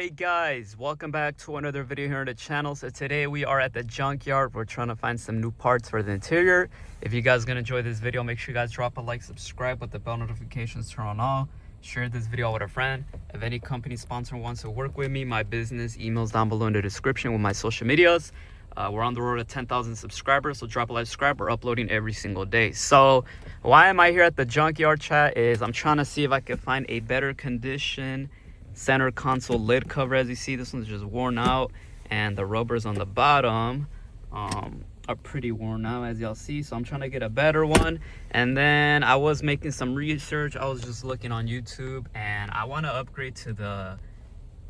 Alright guys, welcome back to another video here on the channel. So today we are at the junkyard. We're trying to find some new parts for the interior. If you guys are gonna enjoy this video, make sure you guys drop a like, subscribe with the bell notifications turned on all. Share this video with a friend. If any company sponsor wants to work with me, my business emails down below in the description with my social medias. We're on the road to 10,000 subscribers, so drop a like, subscribe. We're uploading every single day. So why am I here at the junkyard, chat? Is I'm trying to see if I can find a better condition center console lid cover. As you see, this one's just worn out, and the rubbers on the bottom are pretty worn out, as y'all see. So I'm trying to get a better one. And then I was making some research. I was just looking on YouTube, and I want to upgrade to the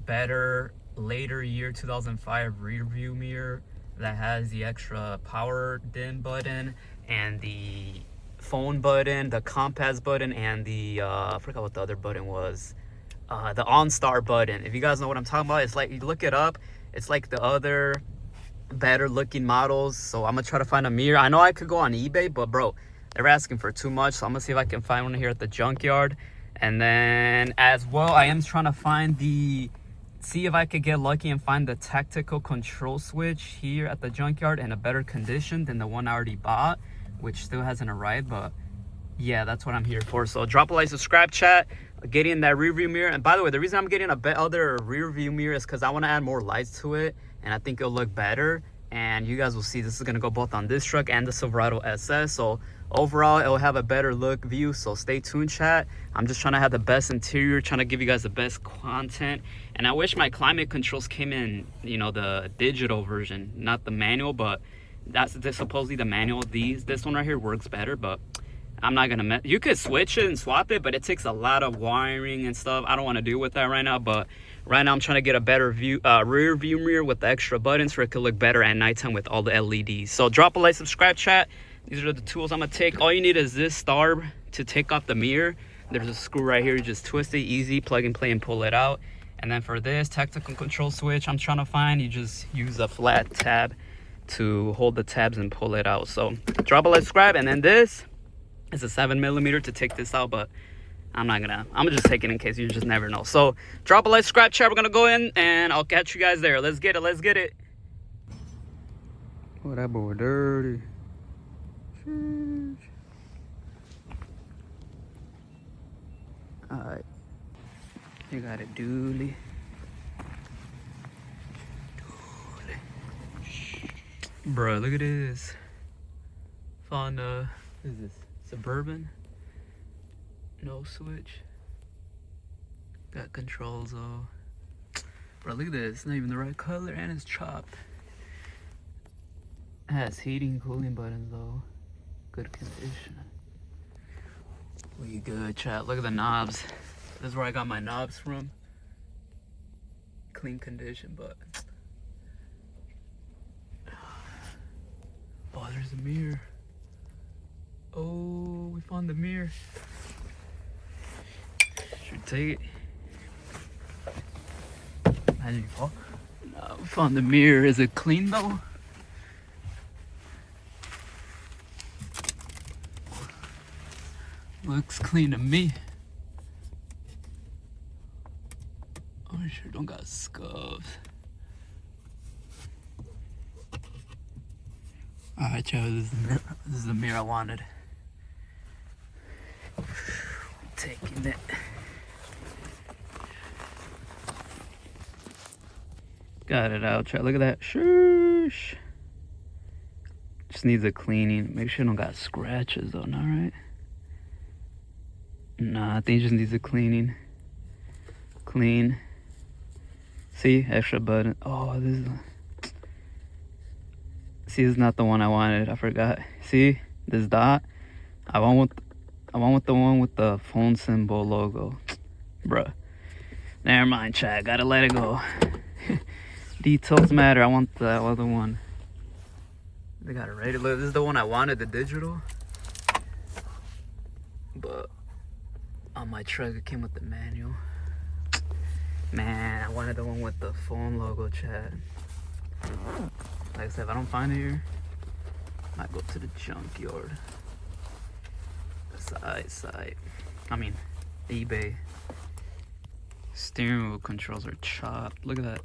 better later year 2005 rear view mirror that has the extra power dim button and the phone button, the compass button, and the I forgot what the other button was, the OnStar button. If you guys know what I'm talking about, it's like, you look it up, it's like the other better looking models. So I'm gonna try to find a mirror. I know I could go on eBay, but bro, they're asking for too much, so I'm gonna see if I can find one here at the junkyard. And then as well, I am trying to find see if I could get lucky and find the tactical control switch here at the junkyard in a better condition than the one I already bought, which still hasn't arrived. But yeah, that's what I'm here for. So drop a like, subscribe, chat, get in that rear view mirror. And by the way, the reason I'm getting a other rear view mirror is because I want to add more lights to it, and I think it'll look better. And you guys will see this is going to go both on this truck and the Silverado SS. So overall, it'll have a better look view. So stay tuned, chat. I'm just trying to have the best interior, trying to give you guys the best content. And I wish my climate controls came in, you know, the digital version, not the manual. But that's supposedly the manual. This one right here works better, but I'm not gonna mess. You could switch it and swap it, but it takes a lot of wiring and stuff. I don't want to deal with that right now. But right now I'm trying to get a better view, rear view mirror with the extra buttons so it could look better at nighttime with all the LEDs. So drop a like, subscribe, chat. These are the tools I'm gonna take. All you need is this star to take off the mirror. There's a screw right here. You just twist it, easy, plug and play and pull it out. And then for this tactical control switch I'm trying to find, you just use a flat tab to hold the tabs and pull it out. So drop a like, subscribe. And then this is a 7mm to take this out, but I'm gonna just take it in case, you just never know. So drop a like, subscribe, chat. We're gonna go in and I'll catch you guys there. Let's get it. Oh, that boy dirty. Alright, you got it, dually. Bro, look at this. Found what is this? Suburban. No switch. Got controls though. Bro, look at this. It's not even the right color and it's chopped. It has heating and cooling buttons though. Good condition. We good, chat. Look at the knobs. This is where I got my knobs from. Clean condition, but oh, there's a mirror. Oh, we found the mirror. Should take it. Imagine you fall. No, we found the mirror. Is it clean though? Looks clean to me. Oh, sure don't got scuffs. Alright, Joe, this is the mirror I wanted. Taking it. Got it out, chat. Look at that. Shush. Just needs a cleaning. Make sure it don't got scratches though, not right? Nah, I think it just needs a cleaning. Clean. See, extra button. Oh, this is. See, this is not the one I wanted. I forgot. See, this dot. I want with the one with the phone symbol logo. Bruh. Never mind, chat. Gotta let it go. Details matter. I want the other one. They got it ready. Look, this is the one I wanted, the digital. But on my truck, it came with the manual. Man, I wanted the one with the phone logo, chat. Like I said, if I don't find it here, I might go to the junkyard. Site. I mean, eBay. Steering wheel controls are chopped. Look at that.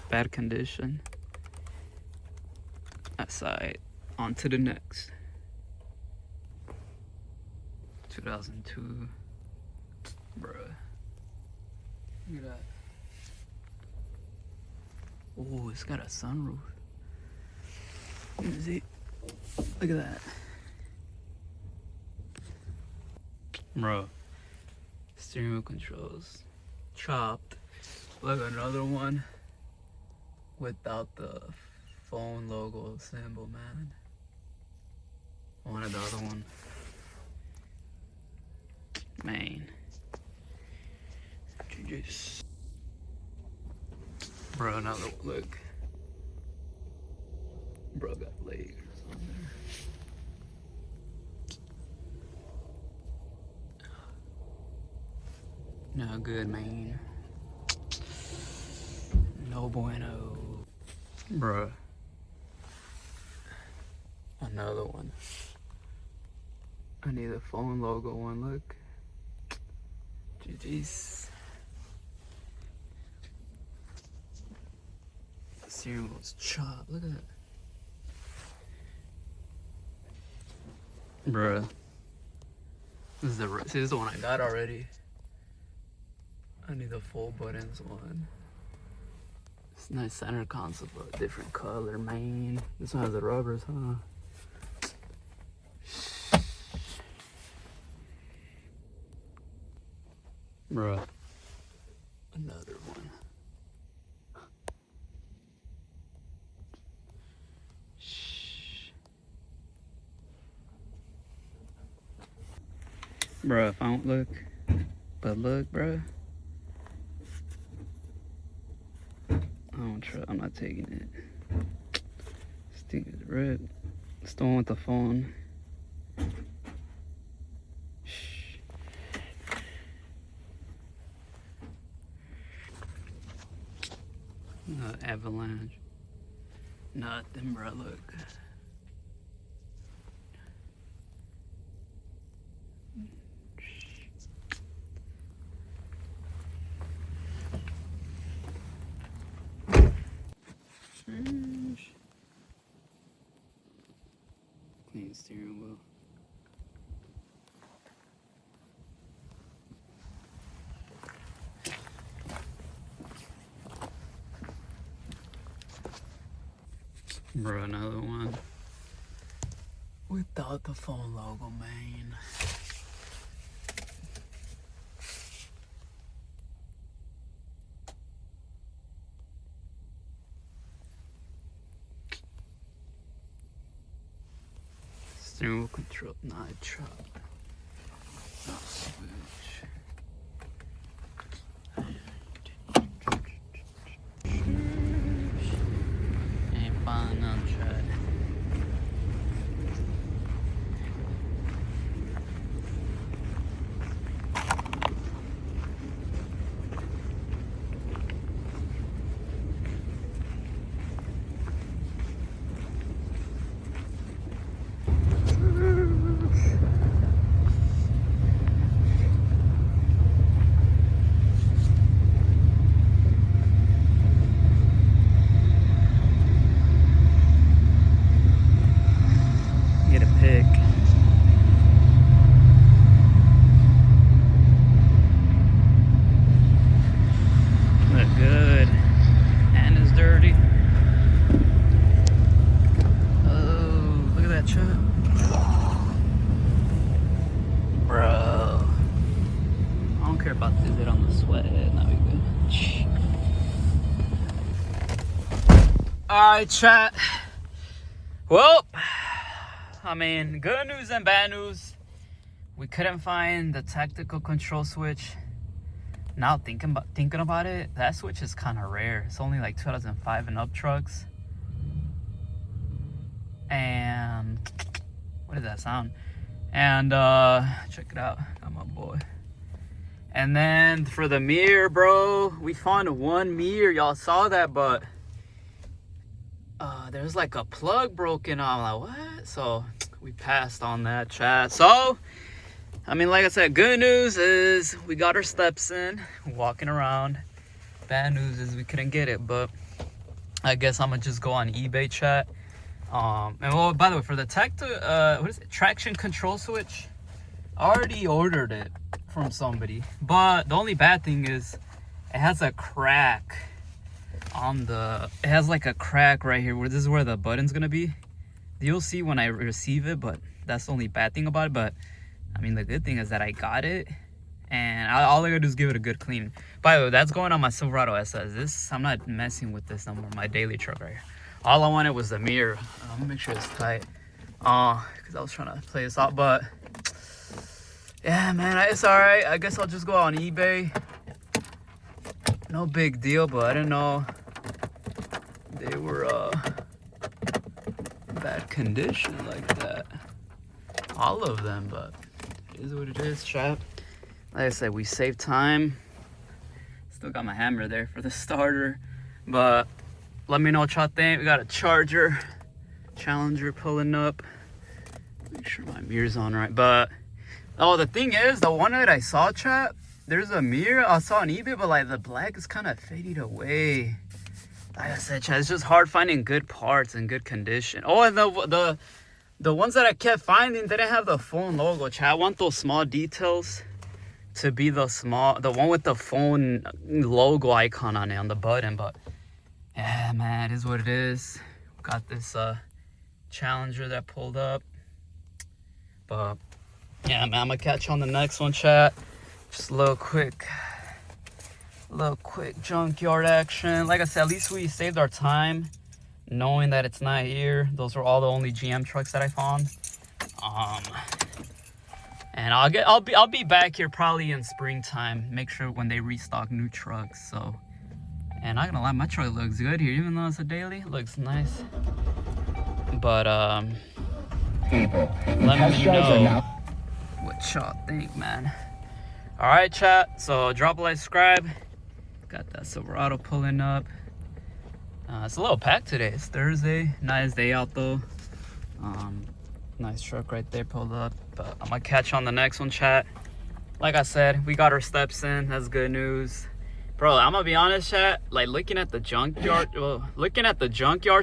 Bad condition. That side. On to the next. 2002. Bruh. Look at that. Oh, it's got a sunroof. Let me see. Look at that. Bro. Steering wheel controls. Chopped. Look, another one without the phone logo symbol, man. I wanted the other one. Man. GG's. Bro, another one. Look. Bro got layers on there. No good, man. No bueno. Bruh. Another one. I need a phone logo one, look. GG's. The steering wheel's chopped, look at that. Bruh. This is the one I got already. I need the full buttons one. It's nice center console, but different color, man. This one has the rubbers, huh? Bruh. Another one. Bruh, if I don't look, but look, bruh. I'm not taking it. This thing is red. It's the one with the phone. Shh. No avalanche. Nothing, bro. Look. Clean steering wheel. Bro, another one without the phone logo, man. Steering wheel control, not truck. No switch. Ain't fun, no try. Get a pick. Look good. And it's dirty. Oh, look at that truck. Bro. I don't care about the bit on the sweat. That'd be good. Alright, chat. Well, I mean, good news and bad news. We couldn't find the tactical control switch. Now thinking about it, that switch is kind of rare. It's only like 2005 and up trucks. And what does that sound? And check it out. Got my boy. And then for the mirror, bro, we found one mirror. Y'all saw that, but there's like a plug broken. I'm like, what? So we passed on that, chat. So I mean, like I said, good news is we got our steps in, walking around. Bad news is we couldn't get it, but I guess I'm gonna just go on eBay, chat. And well, by the way, for the what is it? Traction control switch, I already ordered it from somebody, but the only bad thing is it has a crack on it has like a crack right here where this is where the button's gonna be. You'll see when I receive it, but that's the only bad thing about it. But I mean, the good thing is that I got it, and all I gotta do is give it a good clean. By the way, that's going on my Silverado SS. I'm not messing with this no more, my daily truck right here. All I wanted was the mirror. I'm gonna make sure it's tight, because I was trying to play this out. But yeah, man, it's all right. I guess I'll just go on eBay. No big deal, but I didn't know they were bad condition like that. All of them, but it is what it is, chat. Like I said, we saved time. Still got my hammer there for the starter, but let me know what y'all think. We got a Challenger pulling up. Make sure my mirror's on right. But oh, the thing is, the one that I saw, chat, there's a mirror I saw on eBay, but like the black is kind of faded away. Like I said, chat, it's just hard finding good parts in good condition. Oh, and the ones that I kept finding, they didn't have the phone logo, chat. I want those small details to be the one with the phone logo icon on it on the button. But yeah, man, it is what it is. Got this Challenger that pulled up. But yeah, man, I'm gonna catch you on the next one, chat. Just a little quick junkyard action. Like I said, at least we saved our time knowing that it's not here. Those were all the only GM trucks that I found. And I'll be back here probably in springtime. Make sure when they restock new trucks. So, and I'm not gonna lie, my truck looks good here, even though it's a daily. It looks nice. But let me know what y'all think, man. All right, chat. So drop a like, subscribe. Got that Silverado pulling up. It's a little packed today. It's Thursday. Nice day out though. Nice truck right there pulled up. But I'm gonna catch you on the next one, chat. Like I said, we got our steps in. That's good news, bro. I'm gonna be honest, chat. Like looking at the junkyard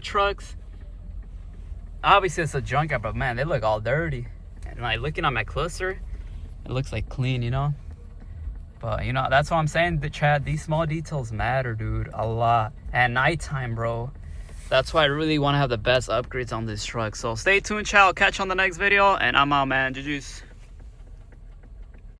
trucks. Obviously it's a junkyard, but man, they look all dirty. And like looking at my cluster, it looks like clean, you know. But you know, that's what I'm saying, the chat, these small details matter, dude, a lot. At nighttime, bro, that's why I really want to have the best upgrades on this truck. So stay tuned, chat. I'll catch you on the next video, and I'm out, man. GG's.